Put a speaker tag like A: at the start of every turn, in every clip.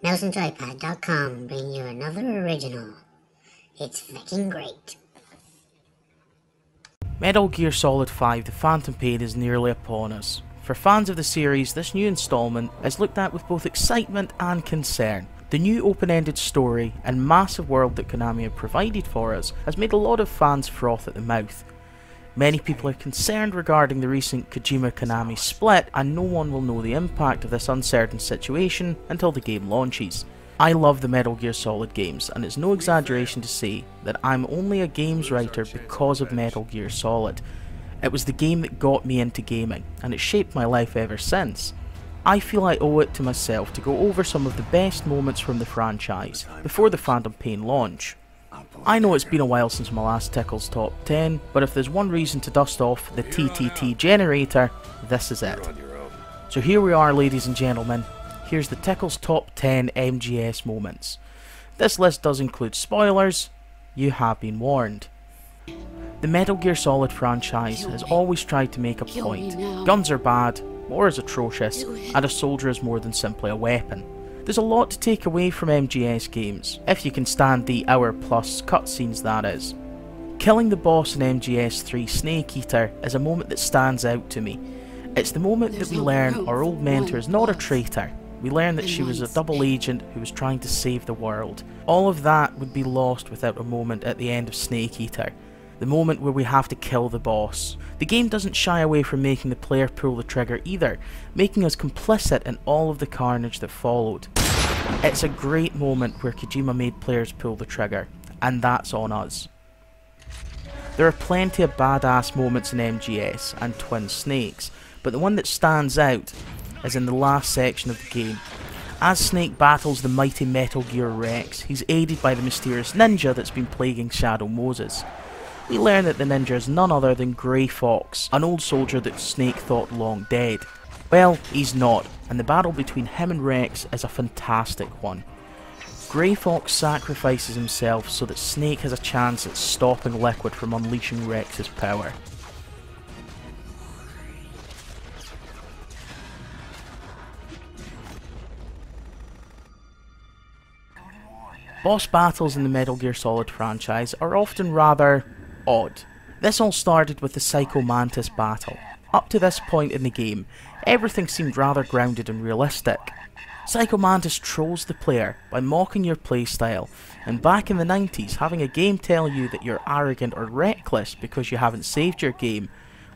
A: MouseNJoypad.com bring you another original. It's fucking great.
B: Metal Gear Solid 5 The Phantom Pain is nearly upon us. For fans of the series, this new installment is looked at with both excitement and concern. The new open-ended story and massive world that Konami have provided for us has made a lot of fans froth at the mouth. Many people are concerned regarding the recent Kojima-Konami split, and no one will know the impact of this uncertain situation until the game launches. I love the Metal Gear Solid games, and it's no exaggeration to say that I'm only a games writer because of Metal Gear Solid. It was the game that got me into gaming, and it's shaped my life ever since. I feel I owe it to myself to go over some of the best moments from the franchise before the Phantom Pain launch. I know it's been a while since my last Tickles Top 10, but if there's one reason to dust off the TTT generator, this is it. So here we are, ladies and gentlemen. Here's the Tickles Top 10 MGS moments. This list does include spoilers. You have been warned. The Metal Gear Solid franchise has always tried to make a point. Guns are bad, war is atrocious, and a soldier is more than simply a weapon. There's a lot to take away from MGS games, if you can stand the hour-plus cutscenes that is. Killing the boss in MGS 3 Snake Eater is a moment that stands out to me. It's the moment that we learn our old mentor is not a traitor. We learn that she was a double agent who was trying to save the world. All of that would be lost without a moment at the end of Snake Eater. The moment where we have to kill the boss. The game doesn't shy away from making the player pull the trigger either, making us complicit in all of the carnage that followed. It's a great moment where Kojima made players pull the trigger, and that's on us. There are plenty of badass moments in MGS and Twin Snakes, but the one that stands out is in the last section of the game. As Snake battles the mighty Metal Gear Rex, he's aided by the mysterious ninja that's been plaguing Shadow Moses. We learn that the ninja is none other than Grey Fox, an old soldier that Snake thought long dead. Well, he's not, and the battle between him and Rex is a fantastic one. Grey Fox sacrifices himself so that Snake has a chance at stopping Liquid from unleashing Rex's power. Boss battles in the Metal Gear Solid franchise are often rather odd. This all started with the Psycho Mantis battle. Up to this point in the game, everything seemed rather grounded and realistic. Psycho Mantis trolls the player by mocking your playstyle, and back in the 90s, having a game tell you that you're arrogant or reckless because you haven't saved your game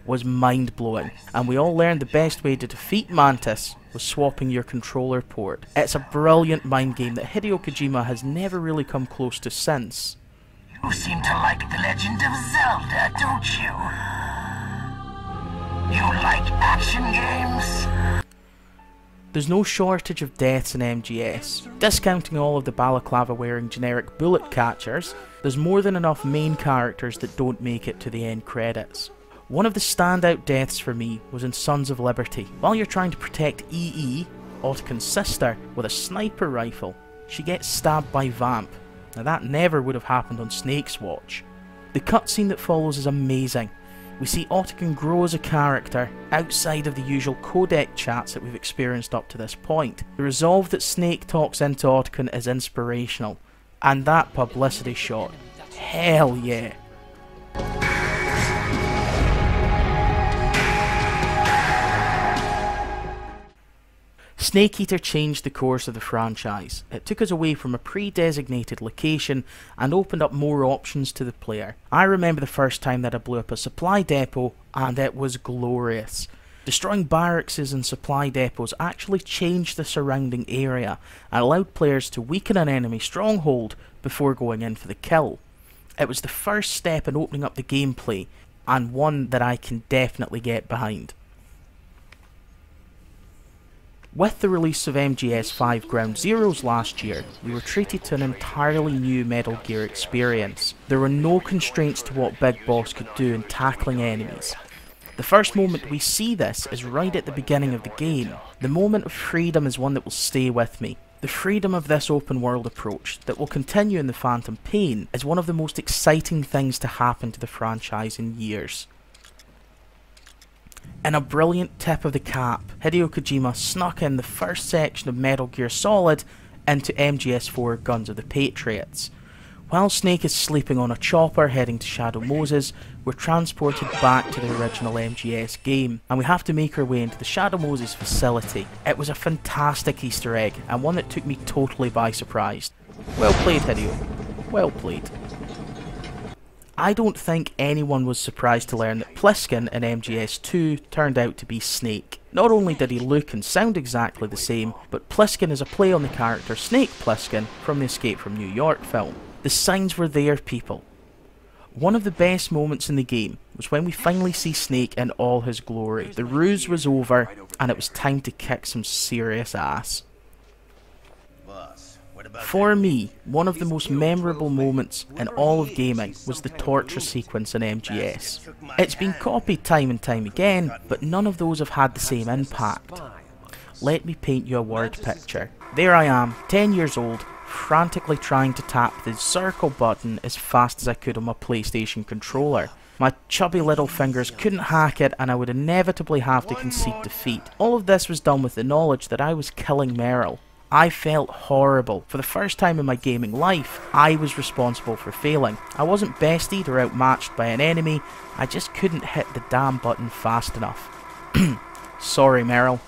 B: was mind-blowing, and we all learned the best way to defeat Mantis was swapping your controller port. It's a brilliant mind game that Hideo Kojima has never really come close to since.
C: You seem to like The Legend of Zelda, don't you? You like action games?
B: There's no shortage of deaths in MGS. Discounting all of the balaclava wearing generic bullet catchers, there's more than enough main characters that don't make it to the end credits. One of the standout deaths for me was in Sons of Liberty. While you're trying to protect EE, Otto's sister, with a sniper rifle, she gets stabbed by Vamp. Now that never would have happened on Snake's watch. The cutscene that follows is amazing. We see Otto grow as a character outside of the usual codec chats that we've experienced up to this point. The resolve that Snake talks into Otto is inspirational, and that publicity shot, hell yeah. Snake Eater changed the course of the franchise. It took us away from a pre-designated location and opened up more options to the player. I remember the first time that I blew up a supply depot, and it was glorious. Destroying barracks and supply depots actually changed the surrounding area and allowed players to weaken an enemy stronghold before going in for the kill. It was the first step in opening up the gameplay, and one that I can definitely get behind. With the release of MGS 5 Ground Zeroes last year, we were treated to an entirely new Metal Gear experience. There were no constraints to what Big Boss could do in tackling enemies. The first moment we see this is right at the beginning of the game. The moment of freedom is one that will stay with me. The freedom of this open world approach, that will continue in the Phantom Pain, is one of the most exciting things to happen to the franchise in years. In a brilliant tip of the cap, Hideo Kojima snuck in the first section of Metal Gear Solid into MGS4 Guns of the Patriots. While Snake is sleeping on a chopper heading to Shadow Moses, we're transported back to the original MGS game, and we have to make our way into the Shadow Moses facility. It was a fantastic Easter egg, and one that took me totally by surprise. Well played, Hideo. Well played. I don't think anyone was surprised to learn that Pliskin in MGS2 turned out to be Snake. Not only did he look and sound exactly the same, but Pliskin is a play on the character Snake Plissken from the Escape from New York film. The signs were there, people. One of the best moments in the game was when we finally see Snake in all his glory. The ruse was over, and it was time to kick some serious ass. For me, one of the most memorable moments in all of gaming was the torture sequence in MGS. It's been copied time and time again, but none of those have had the same impact. Let me paint you a word picture. There I am, 10 years old, frantically trying to tap the circle button as fast as I could on my PlayStation controller. My chubby little fingers couldn't hack it, and I would inevitably have to concede defeat. All of this was done with the knowledge that I was killing Meryl. I felt horrible. For the first time in my gaming life, I was responsible for failing. I wasn't bestied or outmatched by an enemy, I just couldn't hit the damn button fast enough. Sorry, Meryl.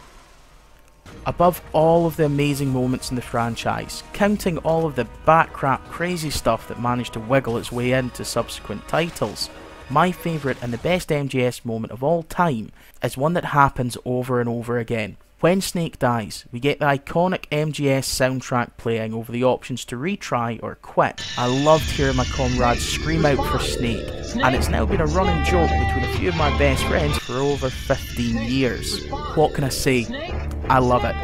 B: Above all of the amazing moments in the franchise, counting all of the backcrap crazy stuff that managed to wiggle its way into subsequent titles, my favourite and the best MGS moment of all time is one that happens over and over again. When Snake dies, we get the iconic MGS soundtrack playing over the options to retry or quit. I loved hearing my comrades scream out for Snake, and it's now been a running joke between a few of my best friends for over 15 years. What can I say? I love it.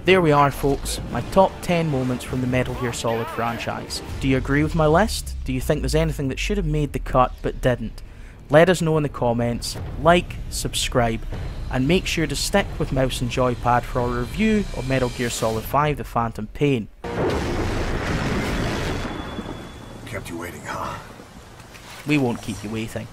B: There we are, folks, my top 10 moments from the Metal Gear Solid franchise. Do you agree with my list? Do you think there's anything that should have made the cut but didn't? Let us know in the comments, like, subscribe, and make sure to stick with Mouse N Joypad for our review of Metal Gear Solid 5 The Phantom Pain.
D: Kept you waiting, huh?
B: We won't keep you waiting.